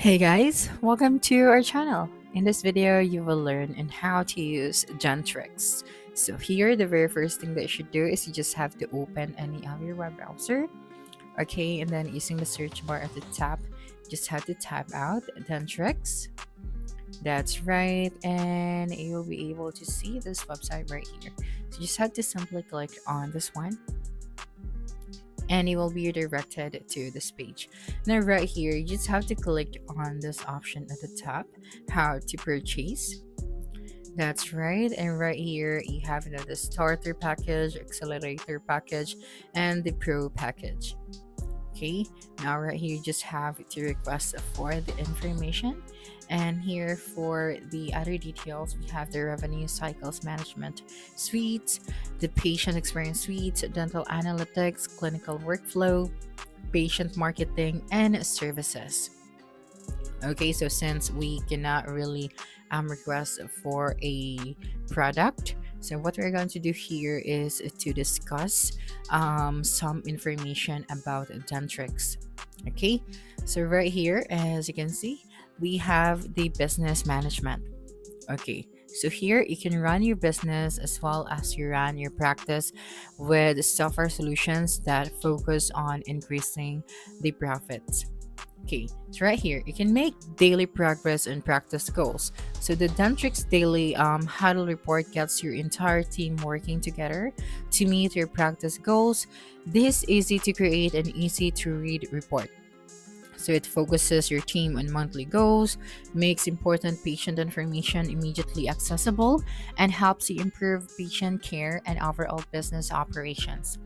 Hey guys, welcome to our channel. In this video, you will learn on how to use Dentrix. So here, the very first thing that you should do is you just have to open any of your web browser. Okay, and then using the search bar at the top, just have to type out Dentrix. That's right, and you'll be able to see this website right here. So you just have to simply click on this one and you will be redirected to this page. Now right here, you just have to click on this option at the top, how to purchase. That's right, and right here you have the starter package, accelerator package, and the pro package. Okay, now right here you just have to request for the information, and here for the other details we have the revenue cycles management suite, the patient experience suite, dental analytics, clinical workflow, patient marketing, and services. Okay, so since we cannot really request for a product, so what we're going to do here is to discuss some information about Dentrix. Okay, so right here, as you can see, we have the business management. Okay, so here you can run your business as well as you run your practice with software solutions that focus on increasing the profits. Okay, so right here, you can make daily progress and practice goals. So the Dentrix daily huddle report gets your entire team working together to meet your practice goals. This easy to create and easy to read report. So it focuses your team on monthly goals, makes important patient information immediately accessible, and helps you improve patient care and overall business operations.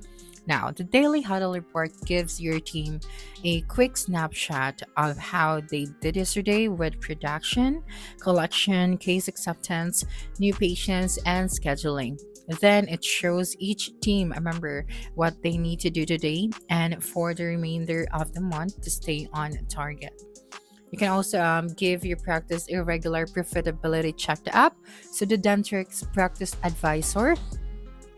Now, the Daily Huddle report gives your team a quick snapshot of how they did yesterday with production, collection, case acceptance, new patients, and scheduling. Then it shows each team member what they need to do today and for the remainder of the month to stay on target. You can also give your practice a regular profitability check up. So the Dentrix Practice Advisor,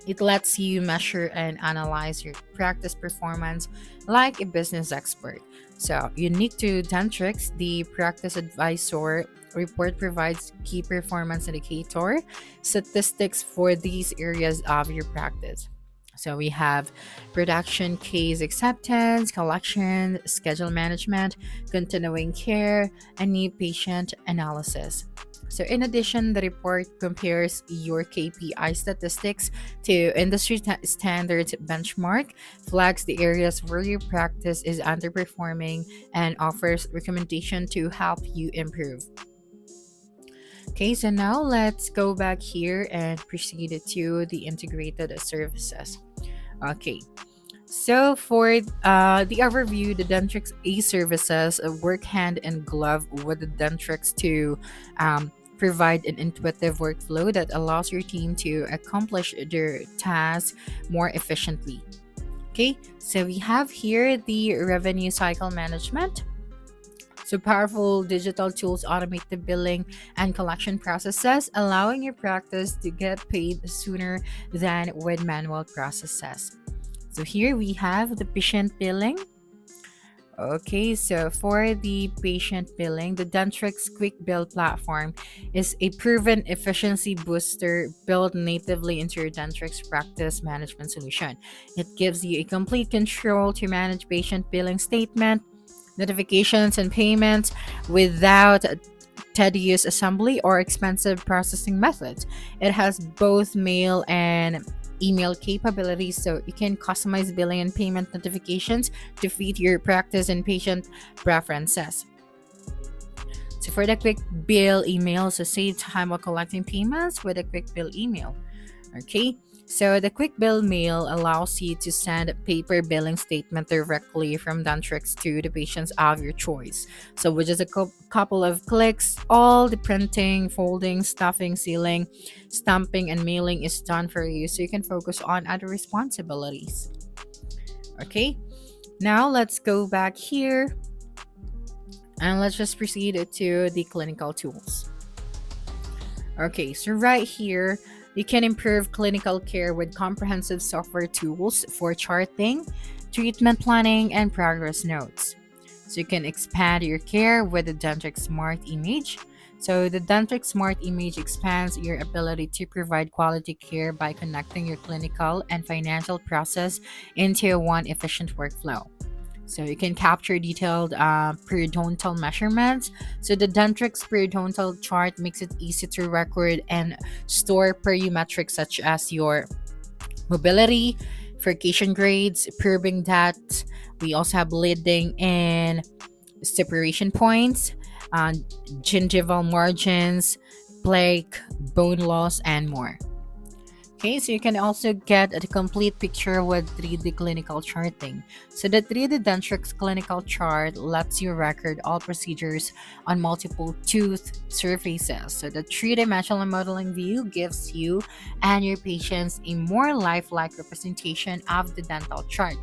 it lets you measure and analyze your practice performance like a business expert. So, unique to Dentrix, the Practice Advisor report provides key performance indicator statistics for these areas of your practice. So we have production, case acceptance, collection, schedule management, continuing care, and new patient analysis. So, in addition, the report compares your KPI statistics to industry standards benchmark, flags the areas where your practice is underperforming, and offers recommendation to help you improve. Okay, so now let's go back here and proceed to the integrated services. Okay, so for the overview, the Dentrix eServices work hand in glove with the Dentrix to provide an intuitive workflow that allows your team to accomplish their tasks more efficiently. Okay, so we have here the revenue cycle management. So powerful digital tools automate the billing and collection processes, allowing your practice to get paid sooner than with manual processes. So here we have the patient billing. Okay, so for the patient billing, the Dentrix Quick Bill platform is a proven efficiency booster built natively into your Dentrix practice management solution. It gives you a complete control to manage patient billing statement, notifications, and payments without tedious assembly or expensive processing methods. It has both mail and email capabilities, so you can customize billing and payment notifications to fit your practice and patient preferences. So for the quick bill email, so save time while collecting payments with a quick bill email. Okay, so the quick bill mail allows you to send paper billing statement directly from Dentrix to the patients of your choice. So with just a couple of clicks, all the printing, folding, stuffing, sealing, stamping, and mailing is done for you, so you can focus on other responsibilities. Okay, now let's go back here and let's just proceed to the clinical tools. Okay, so right here, you can improve clinical care with comprehensive software tools for charting, treatment planning, and progress notes. So you can expand your care with the Dentrix Smart Image. So the Dentrix Smart Image expands your ability to provide quality care by connecting your clinical and financial process into one efficient workflow. So you can capture detailed periodontal measurements. So the Dentrix periodontal chart makes it easy to record and store periometrics such as your mobility, furcation grades, probing depth. We also have bleeding and separation points, uh, gingival margins, plaque, bone loss, and more. Okay, so you can also get a complete picture with 3D clinical charting. So the 3D Dentrix clinical chart lets you record all procedures on multiple tooth surfaces. So the three-dimensional modeling view gives you and your patients a more lifelike representation of the dental chart.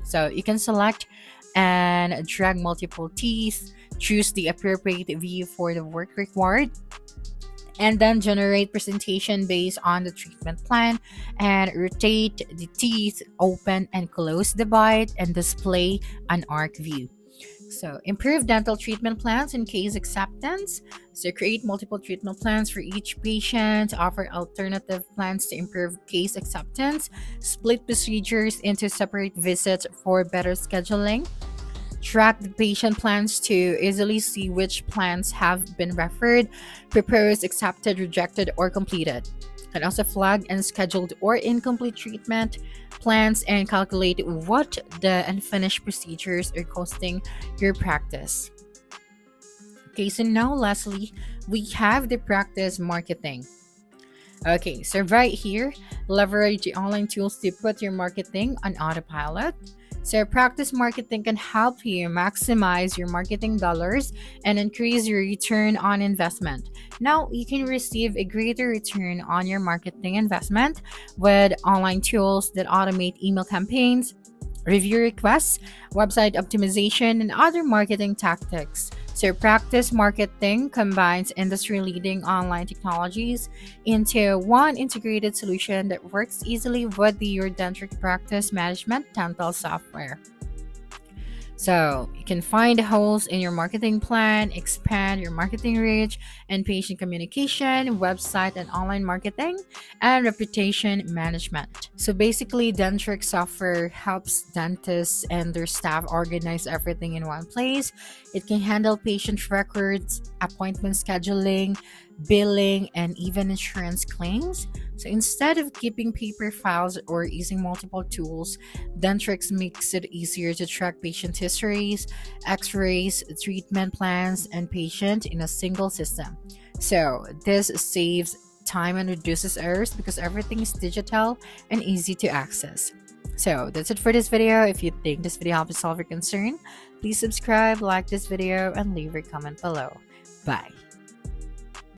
So you can select and drag multiple teeth, choose the appropriate view for the work required, and then generate presentation based on the treatment plan and rotate the teeth, open and close the bite, and display an arc view. So improve dental treatment plans and case acceptance. So create multiple treatment plans for each patient, offer alternative plans to improve case acceptance, split procedures into separate visits for better scheduling, track the patient plans to easily see which plans have been referred, proposed, accepted, rejected, or completed. And also flag unscheduled or incomplete treatment plans and calculate what the unfinished procedures are costing your practice. Okay, so now lastly, we have the practice marketing. Okay, so right here, leverage the online tools to put your marketing on autopilot. So, practice marketing can help you maximize your marketing dollars and increase your return on investment. Now, you can receive a greater return on your marketing investment with online tools that automate email campaigns, review requests, website optimization, and other marketing tactics. So, practice marketing combines industry leading online technologies into one integrated solution that works easily with your dental practice management dental software. So you can find holes in your marketing plan, expand your marketing reach and patient communication, website and online marketing, and reputation management. So basically, Dentrix software helps dentists and their staff organize everything in one place. It can handle patient records, appointment scheduling, billing, and even insurance claims. So instead of keeping paper files or using multiple tools, Dentrix makes it easier to track patient histories, x-rays, treatment plans, and patient in a single system. So this saves time and reduces errors because everything is digital and easy to access. So that's it for this video. If you think this video helped you solve your concern, please subscribe, like this video, and leave your comment below. Bye.